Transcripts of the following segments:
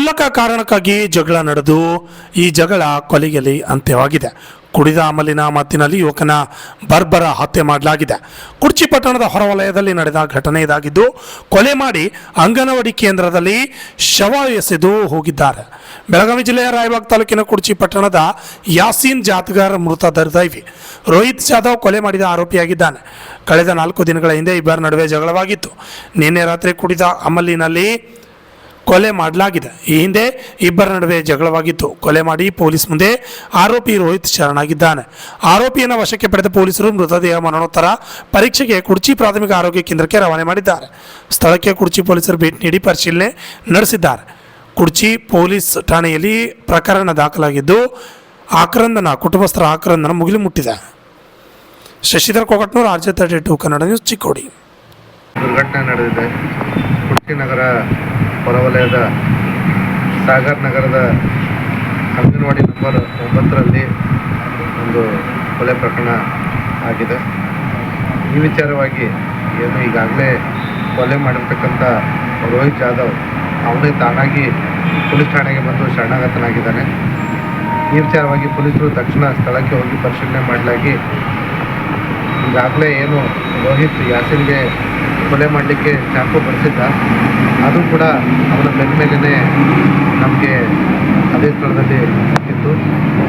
ಕ್ಷುಲ್ಲಕ ಕಾರಣಕ್ಕಾಗಿ ಜಗಳ ನಡೆದು ಈ ಜಗಳ ಕೊಲೆಯಲ್ಲಿ ಅಂತ್ಯವಾಗಿದೆ. ಕುಡಿದ ಅಮಲಿನ ಮತ್ತಿನಲ್ಲಿ ಯುವಕನ ಬರ್ಬರ ಹತ್ಯೆ ಮಾಡಲಾಗಿದೆ. ಕುರ್ಚಿ ಪಟ್ಟಣದ ಹೊರವಲಯದಲ್ಲಿ ನಡೆದ ಘಟನೆ ಇದಾಗಿದ್ದು, ಕೊಲೆ ಮಾಡಿ ಅಂಗನವಾಡಿ ಕೇಂದ್ರದಲ್ಲಿ ಶವ ಎಸೆದು ಹೋಗಿದ್ದಾರೆ. ಬೆಳಗಾವಿ ಜಿಲ್ಲೆಯ ರಾಯಬಾಗ್ ತಾಲೂಕಿನ ಕುರ್ಚಿ ಪಟ್ಟಣದ ಯಾಸೀನ್ ಜಾತ್ಗಾರ್ ಮೃತ ದೈವಿ ರೋಹಿತ್ ಜಾಧವ್ ಕೊಲೆ ಮಾಡಿದ ಆರೋಪಿಯಾಗಿದ್ದಾನೆ. ಕಳೆದ 4 ದಿನಗಳ ಹಿಂದೆ ಇಬ್ಬರ ನಡುವೆ ಜಗಳವಾಗಿತ್ತು. ನಿನ್ನೆ ರಾತ್ರಿ ಕುಡಿದ ಅಮಲಿನಲ್ಲಿ ಕೊಲೆ ಮಾಡಲಾಗಿದೆ. ಈ ಹಿಂದೆ ಇಬ್ಬರ ನಡುವೆ ಜಗಳವಾಗಿತ್ತು. ಕೊಲೆ ಮಾಡಿ ಪೊಲೀಸ್ ಮುಂದೆ ಆರೋಪಿ ರೋಹಿತ್ ಶರಣಾಗಿದ್ದಾನೆ. ಆರೋಪಿಯನ್ನು ವಶಕ್ಕೆ ಪಡೆದ ಪೊಲೀಸರು ಮೃತದೇಹ ಮರಣೋತ್ತರ ಪರೀಕ್ಷೆಗೆ ಕುರ್ಚಿ ಪ್ರಾಥಮಿಕ ಆರೋಗ್ಯ ಕೇಂದ್ರಕ್ಕೆ ರವಾನೆ ಮಾಡಿದ್ದಾರೆ. ಸ್ಥಳಕ್ಕೆ ಕುರ್ಚಿ ಪೊಲೀಸರು ಭೇಟಿ ನೀಡಿ ಪರಿಶೀಲನೆ ನಡೆಸಿದ್ದಾರೆ. ಕುರ್ಚಿ ಪೊಲೀಸ್ ಠಾಣೆಯಲ್ಲಿ ಪ್ರಕರಣ ದಾಖಲಾಗಿದ್ದು, ಕುಟುಂಬಸ್ಥರ ಆಕ್ರಂದನ ಮುಗಿಲು ಮುಟ್ಟಿದೆ. Shashidhar Kogatnur, RJ32 Kannada news, Chikkodi. ದುರ್ಘಟನೆ ನಡೆದಿದೆ. ಕುರ್ಚಿ ನಗರ ಹೊರವಲಯದ ಸಾಗರ್ ನಗರದ ಅಂಗನವಾಡಿ ನಂಬರ್ 9ರಲ್ಲಿ ಒಂದು ಕೊಲೆ ಪ್ರಕರಣ ಆಗಿದೆ. ಈ ವಿಚಾರವಾಗಿ ಏನು ಈಗಾಗಲೇ ಕೊಲೆ ಮಾಡಿರ್ತಕ್ಕಂಥ ರೋಹಿತ್ ಜಾಧವ್ ಅವನೇ ತಾನಾಗಿ ಪೊಲೀಸ್ ಠಾಣೆಗೆ ಬಂದು ಶರಣಾಗತನಾಗಿದ್ದಾನೆ. ಈ ವಿಚಾರವಾಗಿ ಪೊಲೀಸರು ತಕ್ಷಣ ಸ್ಥಳಕ್ಕೆ ಹೋಗಿ ಪರಿಶೀಲನೆ ಮಾಡಲಾಗಿ ಈಗಾಗಲೇ ಏನು ರೋಹಿತ್ ಯಾಸೀನ್ಗೆ ಕೊಲೆ ಮಾಡಲಿಕ್ಕೆ ಚಾಕು ಬಳಸಿದ್ದ, ಅದು ಕೂಡ ಅವನ ಬೆನ್ಮೇಲೆ ನಮಗೆ ಅದೇ ಸ್ಥಳದಲ್ಲಿ ಸಿಕ್ಕಿತ್ತು.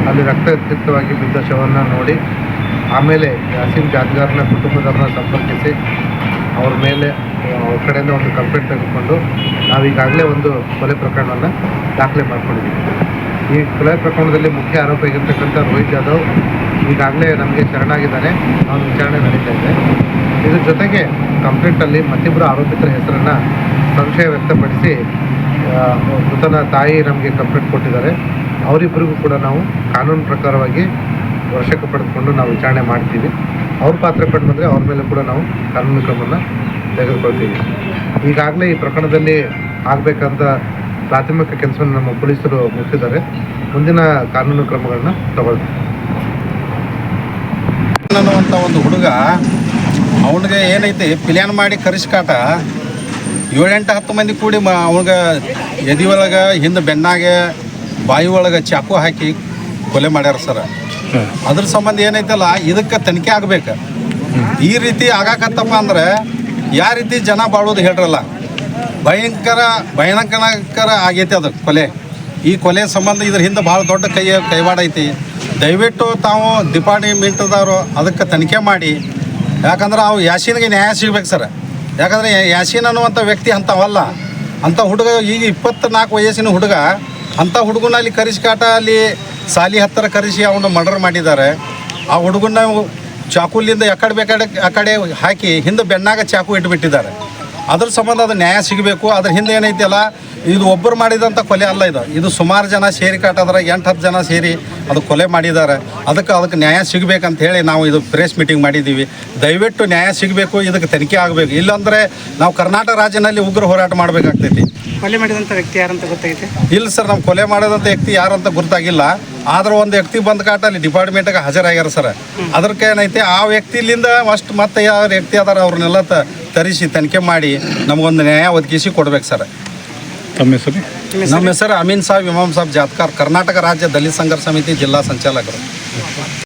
ಅಲ್ಲಿ ರಕ್ತಸಿಕ್ತವಾಗಿ ಬಿದ್ದ ಶವವನ್ನು ನೋಡಿ ಆಮೇಲೆ ಯಾಸೀನ್ ಜಾತ್ಗಾರ್ನ ಕುಟುಂಬದವ್ರನ್ನ ಸಂಪರ್ಕಿಸಿ ಅವ್ರ ಮೇಲೆ ಅವ್ರ ಕಡೆಯಿಂದ ಒಂದು ಕಂಪ್ಲೇಂಟ್ ತೆಗೆದುಕೊಂಡು ನಾವೀಗಾಗಲೇ ಒಂದು ಕೊಲೆ ಪ್ರಕರಣವನ್ನು ದಾಖಲೆ ಮಾಡ್ಕೊಂಡಿದ್ದೀವಿ. ಈ ಕೊಲೆ ಪ್ರಕರಣದಲ್ಲಿ ಮುಖ್ಯ ಆರೋಪಿಯಾಗಿರ್ತಕ್ಕಂಥ ರೋಹಿತ್ ಜಾಧವ್ ಈಗಾಗಲೇ ನಮಗೆ ಶರಣಾಗಿದ್ದಾನೆ. ಅವನ ವಿಚಾರಣೆ ನಡೀತಾ ಇದೆ. ಇದ್ರ ಜೊತೆಗೆ ಕಂಪ್ಲೇಂಟಲ್ಲಿ ಮತ್ತಿಬ್ಬರು ಆರೋಪಿತರ ಹೆಸರನ್ನು ಸಂಶಯ ವ್ಯಕ್ತಪಡಿಸಿ ಮೃತನ ತಾಯಿ ನಮಗೆ ಕಂಪ್ಲೇಂಟ್ ಕೊಟ್ಟಿದ್ದಾರೆ. ಅವರಿಬ್ಬರಿಗೂ ಕೂಡ ನಾವು ಕಾನೂನು ಪ್ರಕಾರವಾಗಿ ವಶಕ್ಕೆ ಪಡೆದುಕೊಂಡು ನಾವು ವಿಚಾರಣೆ ಮಾಡ್ತೀವಿ. ಅವ್ರ ಪಾತ್ರ ಕಂಡು ಬಂದರೆ ಅವ್ರ ಮೇಲೆ ಕೂಡ ನಾವು ಕಾನೂನು ಕ್ರಮವನ್ನು ತೆಗೆದುಕೊಳ್ತೀವಿ. ಈಗಾಗಲೇ ಈ ಪ್ರಕರಣದಲ್ಲಿ ಆಗಬೇಕಂತ ಪ್ರಾಥಮಿಕ ಕೆಲಸವನ್ನು ನಮ್ಮ ಪೊಲೀಸರು ಮುಗಿಸಿದ್ದಾರೆ. ಮುಂದಿನ ಕಾನೂನು ಕ್ರಮಗಳನ್ನ ತಗೊಳ್ತೀವಿ. ಅನ್ನುವಂಥ ಒಂದು ಹುಡುಗ ಅವನಿಗೆ ಏನೈತಿ ಪ್ಲ್ಯಾನ್ ಮಾಡಿ ಕರಿಸ್ಕಾಟ 7-8-10 ಮಂದಿ ಕೂಡಿ ಅವನಿಗೆ ಎದೆ ಒಳಗೆ ಹಿಂದೆ ಬೆನ್ನಾಗೆ ಬಾಯಿ ಒಳಗೆ ಚಾಕು ಹಾಕಿ ಕೊಲೆ ಮಾಡ್ಯಾರ ಸರ್. ಅದ್ರ ಸಂಬಂಧ ಏನೈತಲ್ಲ ಇದಕ್ಕೆ ತನಿಖೆ ಆಗ್ಬೇಕು. ಈ ರೀತಿ ಆಗಾಕತ್ತಪ್ಪ ಅಂದ್ರೆ ಯಾವ ರೀತಿ ಜನ ಬಾಳೋದು ಹೇಳ್ರಲ್ಲ, ಭಯಂಕರ ಆಗೈತಿ ಅದು ಕೊಲೆ. ಈ ಕೊಲೆ ಸಂಬಂಧ ಇದ್ರ ಹಿಂದೆ ಭಾಳ ದೊಡ್ಡ ಕೈವಾಡ ಐತಿ. ದಯವಿಟ್ಟು ತಾವು ಡಿಪಾರ್ಟ್ಮೆಂಟ್ದವರು ಅದಕ್ಕೆ ತನಿಖೆ ಮಾಡಿ, ಯಾಕಂದ್ರೆ ಅವು ಯಾಸೀನ್ಗೆ ನ್ಯಾಯ ಸಿಗ್ಬೇಕು ಸರ್. ಯಾಕಂದರೆ ಯಾಸೀನ್ ಅನ್ನುವಂಥ ವ್ಯಕ್ತಿ ಅಂಥವಲ್ಲ. ಅಂಥ ಹುಡುಗ ಈಗ 24 ವಯಸ್ಸಿನ ಹುಡುಗ, ಅಂಥ ಹುಡುಗನ ಅಲ್ಲಿ ಕರಿಸ್ಕಾಟ ಅಲ್ಲಿ ಸಾಲಿ ಹತ್ತಿರ ಕರೆಸಿ ಅವನು ಮರ್ಡರ್ ಮಾಡಿದ್ದಾರೆ. ಆ ಹುಡುಗನ ಚಾಕುಲಿಂದ ಆ ಕಡೆ ಹಾಕಿ ಹಿಂದೆ ಬೆನ್ನಾಗ ಚಾಕು ಇಟ್ಬಿಟ್ಟಿದ್ದಾರೆ. ಅದ್ರ ಸಂಬಂಧ ಅದು ನ್ಯಾಯ ಸಿಗಬೇಕು. ಅದ್ರ ಹಿಂದೆ ಏನೈತಿಯಲ್ಲ, ಇದು ಒಬ್ಬರು ಮಾಡಿದಂಥ ಕೊಲೆ ಅಲ್ಲ, ಇದು ಸುಮಾರು ಜನ ಸೇರಿ ಕಾಟದ್ರೆ 8-10 ಜನ ಸೇರಿ ಅದು ಕೊಲೆ ಮಾಡಿದ್ದಾರೆ. ಅದಕ್ಕೆ ನ್ಯಾಯ ಸಿಗಬೇಕಂತ ಹೇಳಿ ನಾವು ಇದು ಪ್ರೆಸ್ ಮೀಟಿಂಗ್ ಮಾಡಿದ್ದೀವಿ. ದಯವಿಟ್ಟು ನ್ಯಾಯ ಸಿಗಬೇಕು, ಇದಕ್ಕೆ ತನಿಖೆ ಆಗಬೇಕು. ಇಲ್ಲಾಂದರೆ ನಾವು ಕರ್ನಾಟಕ ರಾಜ್ಯದಲ್ಲಿ ಉಗ್ರ ಹೋರಾಟ ಮಾಡಬೇಕಾಗ್ತೈತಿ. ಕೊಲೆ ಮಾಡಿದಂಥ ವ್ಯಕ್ತಿ ಯಾರಂತ ಗೊತ್ತಾಗೈತೆ? ಇಲ್ಲ ಸರ್, ನಾವು ಕೊಲೆ ಮಾಡಿದಂಥ ವ್ಯಕ್ತಿ ಯಾರಂತ ಗೊತ್ತಾಗಿಲ್ಲ. ಆದ್ರೆ ಒಂದು ವ್ಯಕ್ತಿ ಬಂದ ಕಾಟ ಅಲ್ಲಿ ಡಿಪಾರ್ಟ್ಮೆಂಟ್ಗೆ ಹಾಜರಾಗ್ಯಾರ ಸರ್. ಅದಕ್ಕೆ ಏನೈತೆ ಆ ವ್ಯಕ್ತಿಲಿಂದ ಅಷ್ಟು ಮತ್ತೆ ಯಾವ ವ್ಯಕ್ತಿ ಅದಾರ ಅವ್ರನ್ನೆಲ್ಲ ತರಿಸಿ ತನಿಖೆ ಮಾಡಿ ನಮಗೊಂದು ನ್ಯಾಯ ಒದಗಿಸಿ ಕೊಡ್ಬೇಕು ಸರ್. ನಮ್ಮ ಹೆಸರು ಅಮೀನ್ ಸಾಬ್ ಇಮಾಮ್ ಸಾಬ್ ಜಾತ್ಕಾರ್, ಕರ್ನಾಟಕ ರಾಜ್ಯ ದಲಿತ ಸಂಘರ್ಷ ಸಮಿತಿ ಜಿಲ್ಲಾ ಸಂಚಾಲಕರು.